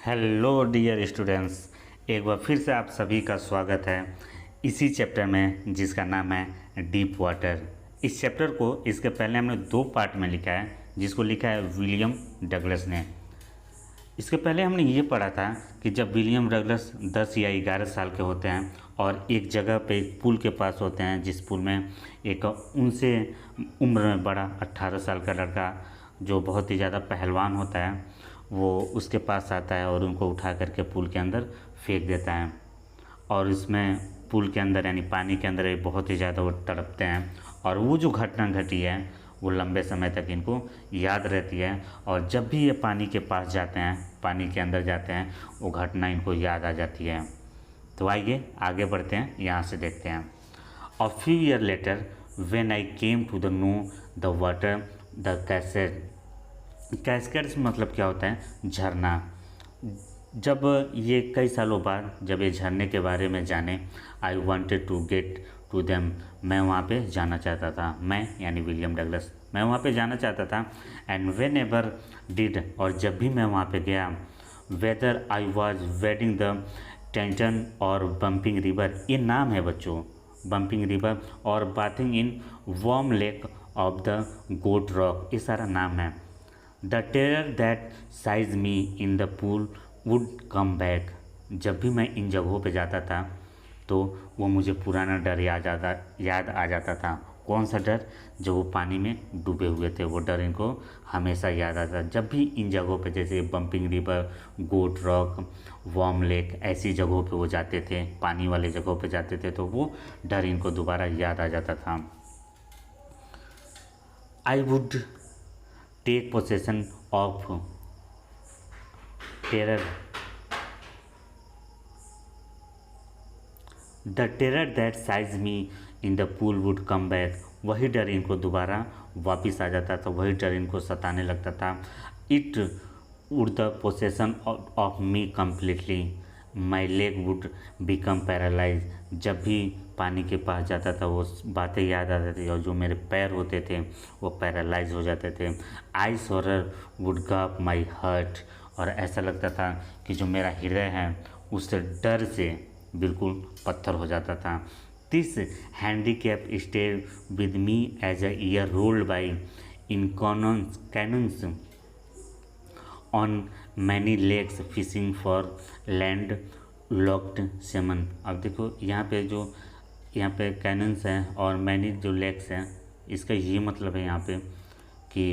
Hello dear students, एक बार फिर से आप सभी का स्वागत है इसी चैप्टर में जिसका नाम है डीप वाटर। इस चैप्टर को इसके पहले हमने 2 पार्ट में लिखा है, जिसको लिखा है विलियम डगलस ने। इसके पहले हमने ये पढ़ा था कि जब विलियम डगलस 10 या 11 साल के होते हैं और एक जगह पे एक पुल के पास होते हैं, जिस पुल में एक उनसे उम्र में बड़ा 18 साल का लड़का जो बहुत ही ज़्यादा पहलवान होता है, वो उसके पास आता है और उनको उठा करके पुल के अंदर फेंक देता है। और इसमें पुल के अंदर यानी पानी के अंदर बहुत ही ज़्यादा वो तड़पते हैं और वो जो घटना घटी है वो लंबे समय तक इनको याद रहती है। और जब भी ये पानी के पास जाते हैं, पानी के अंदर जाते हैं, वो घटना इनको याद आ जाती है। तो आइए आगे बढ़ते हैं, यहाँ से देखते हैं। A few year later when I came to the know the water the cassette. Cascades मतलब क्या होता है? झरना। जब ये कई सालों बाद जब ये झरने के बारे में जाने, I wanted to get to them, मैं वहाँ पे जाना चाहता था। मैं यानी विलियम डगलस, मैं वहाँ पे जाना चाहता था। एंड वेन एवर डिड, और जब भी मैं वहाँ पे गया, whether I was wading the Tieton और बम्पिंग रिवर, ये नाम है बच्चों, बम्पिंग रिवर, और bathing in Warm Lake of the Goat Rock, ये सारा नाम है। The terror that size me in the pool would come back, जब भी मैं इन जगहों पे जाता था तो वो मुझे पुराना डर याद आ जाता था। कौन सा डर? जो वो पानी में डूबे हुए थे, वो डर इनको हमेशा याद आता। जब भी इन जगहों पे जैसे बम्पिंग रिवर, गोट रॉक, वार्म लेक, ऐसी जगहों पे वो जाते थे, पानी वाले जगहों पे जाते थे, तो वो डर इनको दोबारा याद आ जाता था। I would take possession of terror, the terror that size me in the pool would come back, वही डर इनको दोबारा वापस आ जाता था, वही डर इनको सताने लगता था। It would the possession of me completely, my leg would become paralyse, जब भी पानी के पास जाता था वो बातें याद आती थी और जो मेरे पैर होते थे वो पैरालाइज हो जाते थे। Ice horror would gap my heart, और ऐसा लगता था कि जो मेरा हृदय है उससे डर से बिल्कुल पत्थर हो जाता था। This handicap stayed with me as a year rolled by in cannons on many lakes fishing for land locked salmon. अब देखो यहाँ पे कैनन्स हैं और मैनी जो लेक्स हैं, इसका ये मतलब है यहाँ पे कि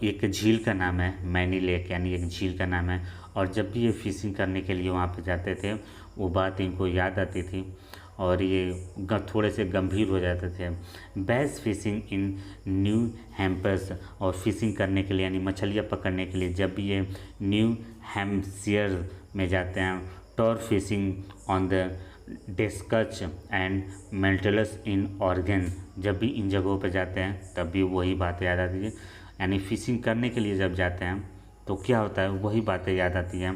एक झील का नाम है मैनी लेक, यानी एक झील का नाम है। और जब भी ये फिशिंग करने के लिए वहाँ पे जाते थे, वो बात इनको याद आती थी और ये थोड़े से गंभीर हो जाते थे। बैस फिशिंग इन न्यू हैम्पर्स, और फिशिंग करने के लिए यानी मछलियाँ पकड़ने के लिए जब भी ये न्यू हैम्पशायर में जाते हैं। Trout fishing on the Deschutes and Metolius in Oregon, जब भी इन जगहों पर जाते हैं तब भी वही बातें याद आती है। यानी फ़िशिंग करने के लिए जब जाते हैं तो क्या होता है, वही बातें याद आती हैं।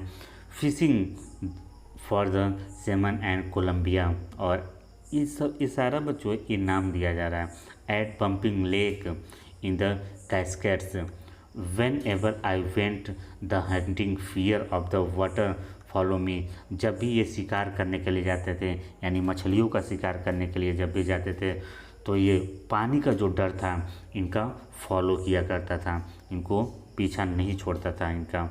Fishing for the semen and Colombia, और ये सारा बच्चों ये नाम दिया जा रहा है। At pumping lake in the cascades, whenever I went the hunting fear of the water follow me, जब भी ये शिकार करने के लिए जाते थे यानी मछलियों का शिकार करने के लिए जब भी जाते थे, तो ये पानी का जो डर था इनका फॉलो किया करता था, इनको पीछा नहीं छोड़ता था इनका।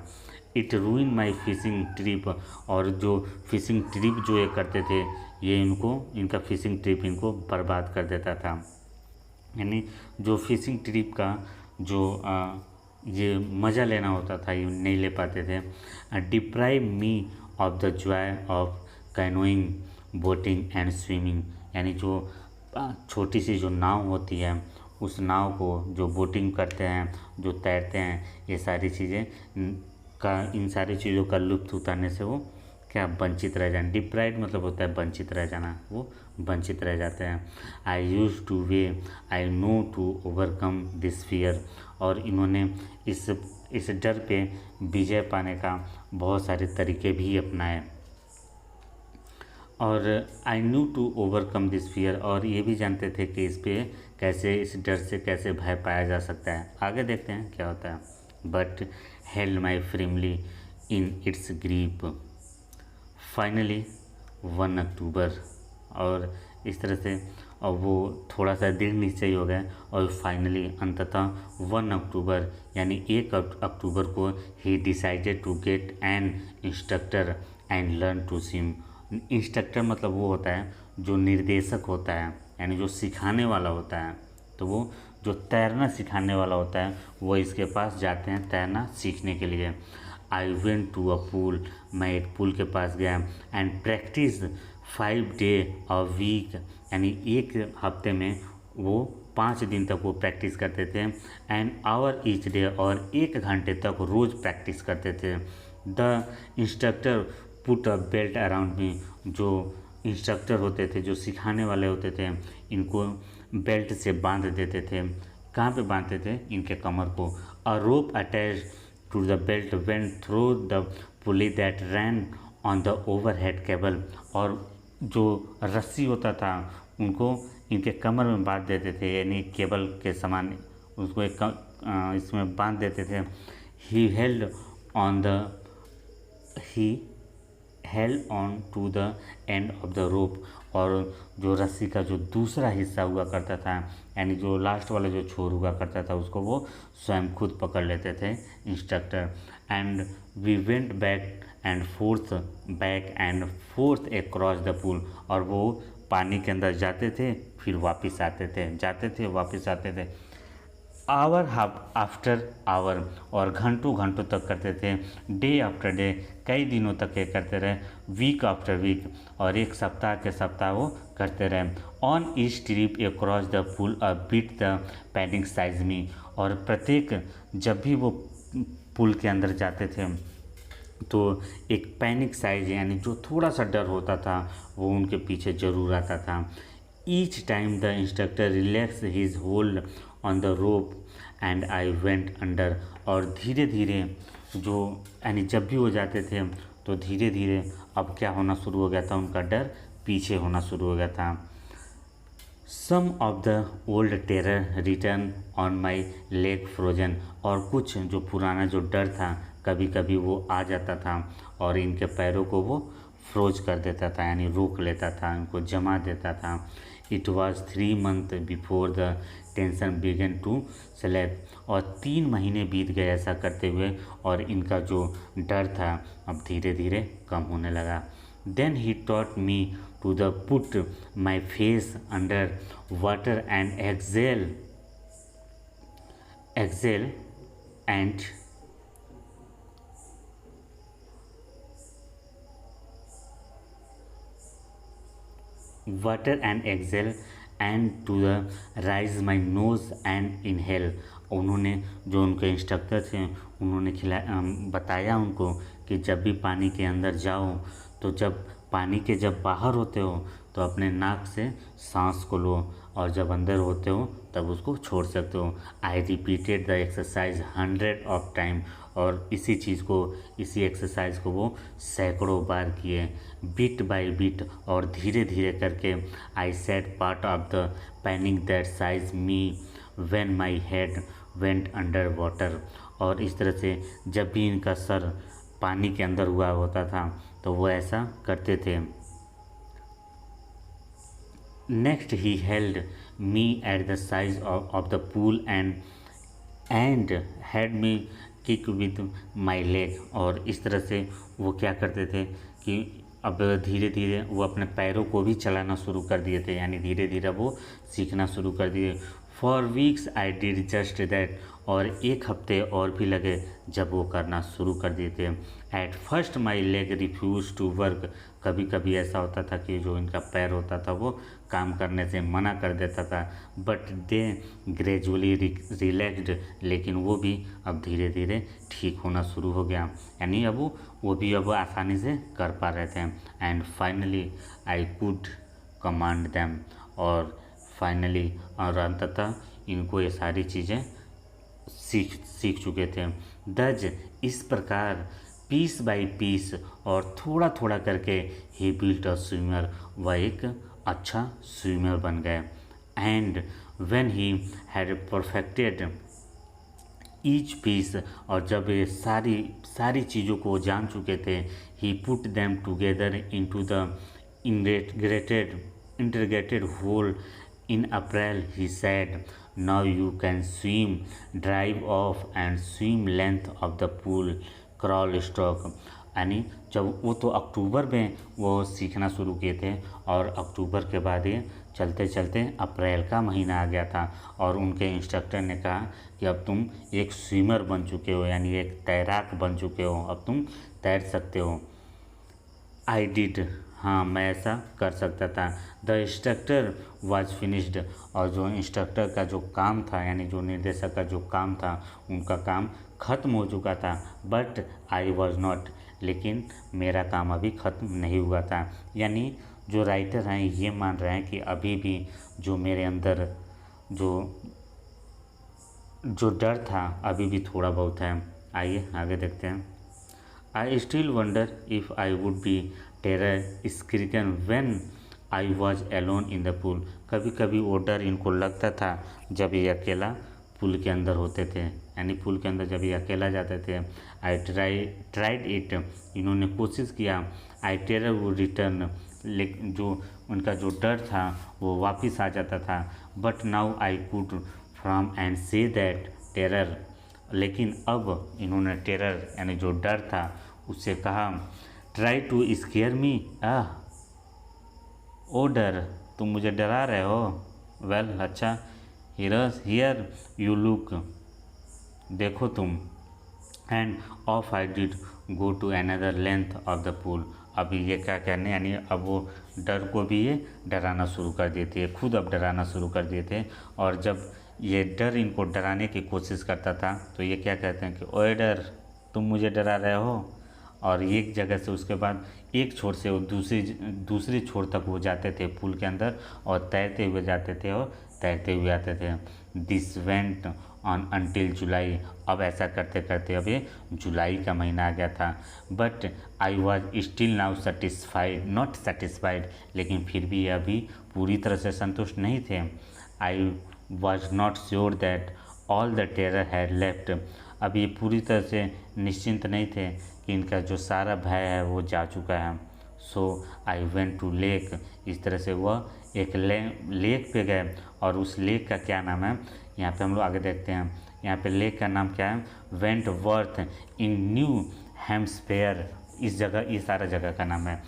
इट रूइन माई फिशिंग ट्रिप, और जो फिशिंग ट्रिप जो ये करते थे ये इनका फिशिंग ट्रिप इनको बर्बाद कर देता था। यानी जो फिशिंग ट्रिप का जो ये मज़ा लेना होता था ये नहीं ले पाते थे। Deprive me of the Joy of canoeing, boating and swimming, यानी जो छोटी सी जो नाव होती है उस नाव को जो बोटिंग करते हैं, जो तैरते हैं, ये सारी चीज़ें इन सारी चीज़ों का लुत्फ़ उठाने से वो क्या वंचित रह जाए। डिप्राइव्ड मतलब होता है वंचित रह जाना, वो वंचित रह जाते हैं। I used to way I knew to overcome this fear, और इन्होंने इस डर पे विजय पाने का बहुत सारे तरीके भी अपनाए। और I knew to overcome this fear, और ये भी जानते थे कि इस डर से कैसे भय पाया जा सकता है। आगे देखते हैं क्या होता है। But held my firmly in its grip. Finally 1 October, और इस तरह से और वो थोड़ा सा दृढ़ निश्चय हो गए और फाइनली अंततः 1 अक्टूबर यानी 1 अक्टूबर को ही decided to get an instructor and learn to swim. Instructor मतलब वो होता है जो निर्देशक होता है, यानी जो सिखाने वाला होता है। तो वो जो तैरना सिखाने वाला होता है वो इसके पास जाते हैं तैरना सीखने के लिए। I went to a pool, मैं एक पूल के पास गया and practice 5 day a week, यानी एक हफ्ते में वो 5 दिन तक वो प्रैक्टिस करते थे। एंड आवर ईच डे, और 1 घंटे तक रोज़ प्रैक्टिस करते थे। The instructor put a belt around me, जो इंस्ट्रक्टर होते थे, जो सिखाने वाले होते थे, इनको बेल्ट से बांध देते थे। कहाँ पे बांधते थे? इनके कमर को। A rope attached to the belt went through the pulley that ran on the overhead cable, और जो रस्सी होता था उनको इनके कमर में बांध देते थे, यानी केबल के समान उसको इसमें बांध देते थे। He held on the he held on to the end of the rope, और जो रस्सी का जो दूसरा हिस्सा हुआ करता था, यानी जो लास्ट वाला जो छोर हुआ करता था, उसको वो स्वयं खुद पकड़ लेते थे instructor. And we went back and forth across the pool, और वो पानी के अंदर जाते थे फिर वापस आते थे, जाते थे वापस आते थे। आवर आफ्टर आवर, और घंटों घंटों तक करते थे। डे आफ्टर डे, कई दिनों तक ये करते रहे। वीक आफ्टर वीक, और एक सप्ताह के सप्ताह वो करते रहे। On each trip across the pool a bit the panic seized me, और प्रत्येक जब भी वो पुल के अंदर जाते थे तो एक पैनिक साइज, यानी जो थोड़ा सा डर होता था, वो उनके पीछे ज़रूर आता था। Each time the instructor relax his hold on the rope and I went under, और धीरे धीरे जो, यानी जब भी वो जाते थे तो धीरे धीरे अब क्या होना शुरू हो गया था, उनका डर पीछे होना शुरू हो गया था। Some of the old terror returned on my leg frozen, और कुछ जो पुराना जो डर था कभी कभी वो आ जाता था और इनके पैरों को वो फ्रोज कर देता था, यानी रोक लेता था, इनको जमा देता था। It was 3 months before the tension began to slap, और 3 महीने बीत गए ऐसा करते हुए, और इनका जो डर था अब धीरे धीरे कम होने लगा। Then he taught me to the put my face under water and exhale and water and exhale and to the raise my nose and inhale. उन्होंने, जो उनके इंस्ट्रक्टर थे, उन्होंने बताया उनको कि जब भी पानी के अंदर जाओ तो जब पानी के जब बाहर होते हो तो अपने नाक से सांस को लो, और जब अंदर होते हो तब उसको छोड़ सकते हो। I repeated the exercise 100 of time, और इसी चीज़ को, इसी एक्सरसाइज को वो सैकड़ों बार किए, बिट बाय बिट, और धीरे धीरे करके। I set part of the panic that size me when my head went under water, और इस तरह से जब भी इनका सर पानी के अंदर हुआ होता था तो वो ऐसा करते थे। Next he held me at the size of the pool and had me kick with my leg, और इस तरह से वो क्या करते थे कि अब धीरे धीरे वो अपने पैरों को भी चलाना शुरू कर दिए थे, यानी धीरे धीरे वो सीखना शुरू कर दिए। For weeks I did just that, और 1 हफ्ते और भी लगे जब वो करना शुरू कर दिए थे। At first my leg refuse to work, कभी कभी ऐसा होता था कि जो इनका पैर होता था वो काम करने से मना कर देता था। बट दे ग्रेजुअली रिलैक्सड, लेकिन वो भी अब धीरे धीरे ठीक होना शुरू हो गया, यानी अब वो भी अब आसानी से कर पा रहे थे। And finally I could command them, और फाइनली और अंततः इनको ये सारी चीज़ें सीख चुके थे। दज, इस प्रकार, पीस बाय पीस, और थोड़ा थोड़ा करके ही बिल्ट अ स्विमर, वह एक अच्छा स्विमर बन गए। And when he had perfected each piece, और जब ये सारी सारी चीज़ों को वो जान चुके थे, he put them together into the integrated whole in April, he said, now you can swim, drive off and swim length of the pool, crawl stroke. यानी जब वो तो अक्टूबर में वो सीखना शुरू किए थे, और अक्टूबर के बाद ये चलते चलते अप्रैल का महीना आ गया था, और उनके इंस्ट्रक्टर ने कहा कि अब तुम एक स्विमर बन चुके हो, यानी एक तैराक बन चुके हो, अब तुम तैर सकते हो। आई डिड, हाँ मैं ऐसा कर सकता था। द इंस्ट्रक्टर वॉज फिनिश्ड, और जो इंस्ट्रक्टर का जो काम था, यानी जो निर्देशक का जो काम था, उनका काम ख़त्म हो चुका था। बट आई वॉज नॉट, लेकिन मेरा काम अभी ख़त्म नहीं हुआ था। यानी जो राइटर हैं ये मान रहे हैं कि अभी भी जो मेरे अंदर जो जो डर था अभी भी थोड़ा बहुत है। आइए आगे देखते हैं। I still wonder if I would be terror stricken when I was alone in the pool. कभी कभी वो डर इनको लगता था जब ये अकेला पूल के अंदर होते थे, यानी पूल के अंदर जब ये अकेला जाते थे। आई ट्राइड इट, इन्होंने कोशिश किया। आई टेरर वो रिटर्न, लेकिन जो उनका जो डर था वो वापस आ जाता था। But now I could from and say that terror, लेकिन अब इन्होंने टेरर यानी जो डर था उससे कहा, ट्राई टू स्केयर मी, ओ डर तुम मुझे डरा रहे हो। वेल अच्छा, हियर यू लुक, देखो तुम। And of I did go to another length of the pool. अभी ये क्या कहने, यानी अब वो डर को भी ये डराना शुरू कर दिए थे, खुद अब डराना शुरू कर दिए थे। और जब ये डर इनको डराने की कोशिश करता था तो ये क्या कहते हैं कि ओए डर तुम मुझे डरा रहे हो। और एक जगह से उसके बाद एक छोर से वो दूसरी छोर तक वो जाते थे पूल के अंदर, और तैरते हुए जाते थे और तैरते हुए आते थे। दिस वेंट ऑन अनटिल जुलाई, अब ऐसा करते करते अब ये जुलाई का महीना आ गया था। But I was still now not satisfied, लेकिन फिर भी ये अभी पूरी तरह से संतुष्ट नहीं थे। I was not sure that all the terror had left, अब ये पूरी तरह से निश्चिंत नहीं थे कि इनका जो सारा भय है वो जा चुका है। सो आई वेंट टू लेक, इस तरह से वह एक लेक पे गए। और उस लेक का क्या नाम है, यहाँ पे हम लोग आगे देखते हैं। यहाँ पे लेक का नाम क्या है, Wentworth in New Hampshire, इस जगह, ये सारा जगह का नाम है।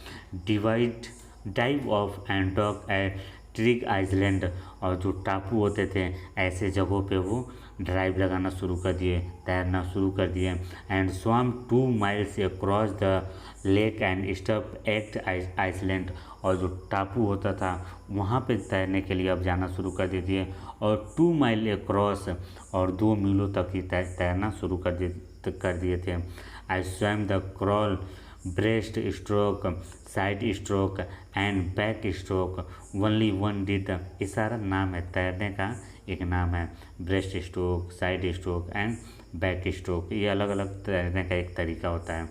Dive off and dock at Triggs Island, और जो टापू होते थे ऐसे जगहों पे वो ड्राइव लगाना शुरू कर दिए, तैरना शुरू कर दिए। And swam 2 miles across the lake and stop at island, और जो टापू होता था वहाँ पे तैरने के लिए अब जाना शुरू कर दिए। और 2 mile अक्रॉस, और 2 मीलों तक ही तैरना शुरू कर दिए थे। आई swum the crawl, breast stroke, side stroke and back stroke, only one did, ये सारा नाम है तैरने का, एक नाम है। Breast stroke, side stroke and back stroke, ये अलग अलग तैरने का एक तरीका होता है।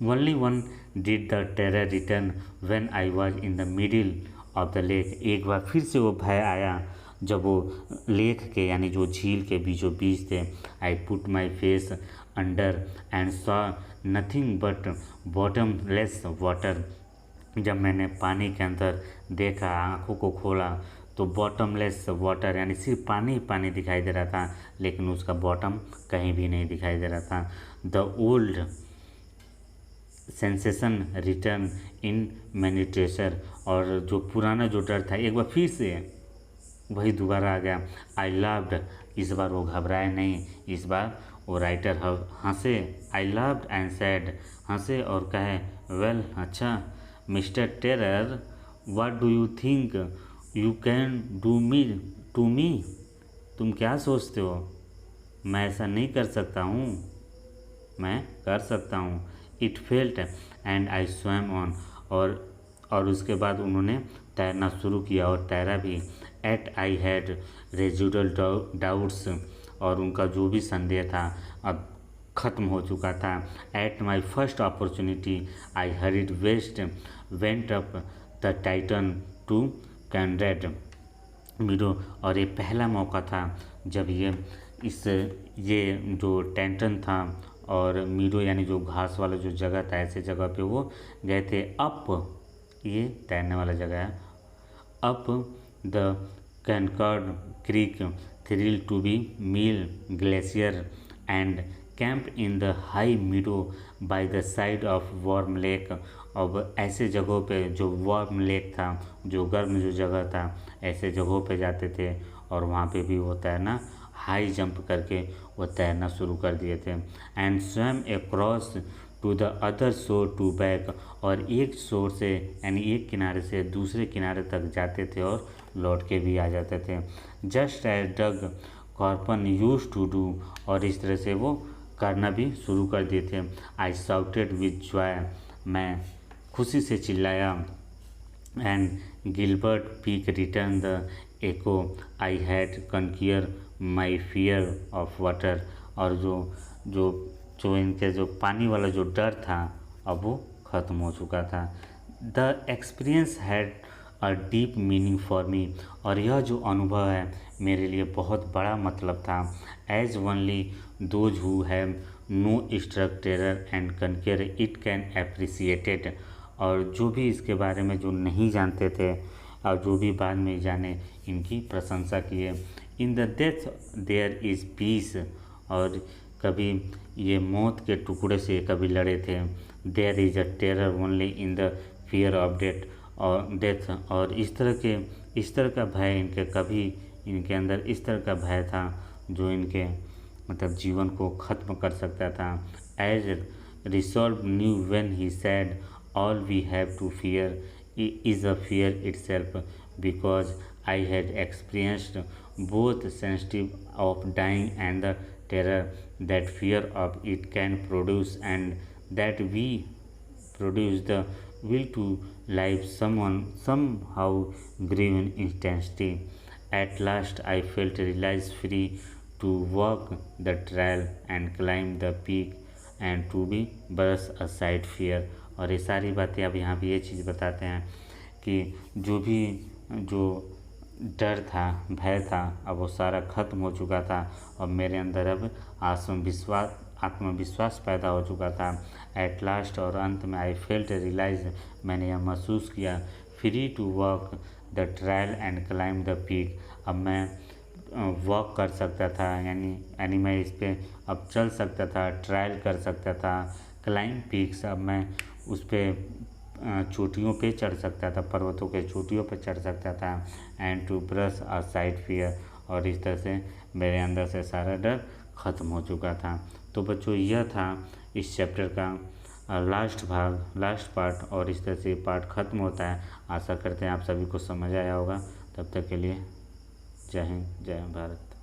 Only one did the terror return when I was in the middle of the lake, एक बार फिर से वो भय आया जब वो लेक के यानी जो झील के बीचों बीच थे। I put my face under and saw nothing but bottomless water, जब मैंने पानी के अंदर देखा, आँखों को खोला तो बॉटमलेस वाटर यानी सिर्फ पानी ही पानी दिखाई दे रहा था, लेकिन उसका बॉटम कहीं भी नहीं दिखाई दे रहा था। The old sensation return in meditation, और जो पुराना जो डर था एक बार फिर से वही दोबारा आ गया। आई लव्ड, इस बार वो घबराए नहीं, इस बार वो राइटर हंसे। आई लव्ड एंड सैड, हंसे और कहे, वेल अच्छा mister terror, what do you think you can do to me, तुम क्या सोचते हो मैं ऐसा नहीं कर सकता हूँ, मैं कर सकता हूँ। It felt and I swum on, और उसके बाद उन्होंने तैरना शुरू किया और तैरा भी। At I had residual doubts, और उनका जो भी संदेह था अब ख़त्म हो चुका था। At my first opportunity I hurried west went up the Tieton to Conrad Meadow, और ये पहला मौका था जब ये इस ये जो टेंटन था और मीडो यानी जो घास वाला जो जगह था, ऐसे जगह पे वो गए थे। अप, ये तैरने वाला जगह है। Up the Conrad Creek trail to be Meade glacier and camp in the high meadow by the side of Warm Lake. अब ऐसे जगहों पे जो वार्म लेक था, जो गर्म जो जगह था, ऐसे जगहों पे जाते थे और वहाँ पे भी वो तैरना, हाई जंप करके वो तैरना शुरू कर दिए थे। And swam across to the other shore to back, और एक शोर से यानी एक किनारे से दूसरे किनारे तक जाते थे और लौट के भी आ जाते थे। Just as Doug Corpron used to do, और इस तरह से वो करना भी शुरू कर दिए थे। आई शाउटेड विद जॉय, मैं खुशी से चिल्लाया। And Gilbert Peak returned the echo, I had conquered my fear of water, और जो जो इनके जो पानी वाला जो डर था अब वो ख़त्म हो चुका था। The experience had a deep meaning for me, और यह जो अनुभव है मेरे लिए बहुत बड़ा मतलब था। As only those who have known stark terror and conquered it can appreciated, और जो भी इसके बारे में जो नहीं जानते थे और जो भी बाद में जाने, इनकी प्रशंसा किए। In the death there is peace, और कभी ये मौत के टुकड़े से कभी लड़े थे। There is a terror only in the fear of death, और इस तरह का भय इनके कभी इनके अंदर इस तरह का भय था जो इनके मतलब जीवन को ख़त्म कर सकता था। As resolve new when he said all we have to fear is a fear itself, because I had experienced both sensitive of dying and the terror that fear of it can produce, and that we produce the will to live somehow grew in intensity. At last I felt realized free to walk the trail and climb the peak and to be brush aside fear। और ये सारी बातें अब यहाँ पे ये चीज़ बताते हैं कि जो डर था, भय था, अब वो सारा ख़त्म हो चुका था और मेरे अंदर अब आत्मविश्वास पैदा हो चुका था। एट लास्ट, और अंत में, आई फेल्ट रियलाइज, मैंने यह महसूस किया, free to walk the trial and climb the peak. अब मैं वॉक कर सकता था, यानी मैं इस पर अब चल सकता था, ट्रायल कर सकता था, क्लाइम पीक्स, अब मैं उस पर चोटियों पे चढ़ सकता था, पर्वतों के चोटियों पे चढ़ सकता था। And to brush aside fear, और इस तरह से मेरे अंदर से सारा डर ख़त्म हो चुका था। तो बच्चों, यह था इस चैप्टर का लास्ट पार्ट, और इस तरह से पार्ट ख़त्म होता है। आशा करते हैं आप सभी को समझ आया होगा। तब तक के लिए जय हिंद, जय भारत।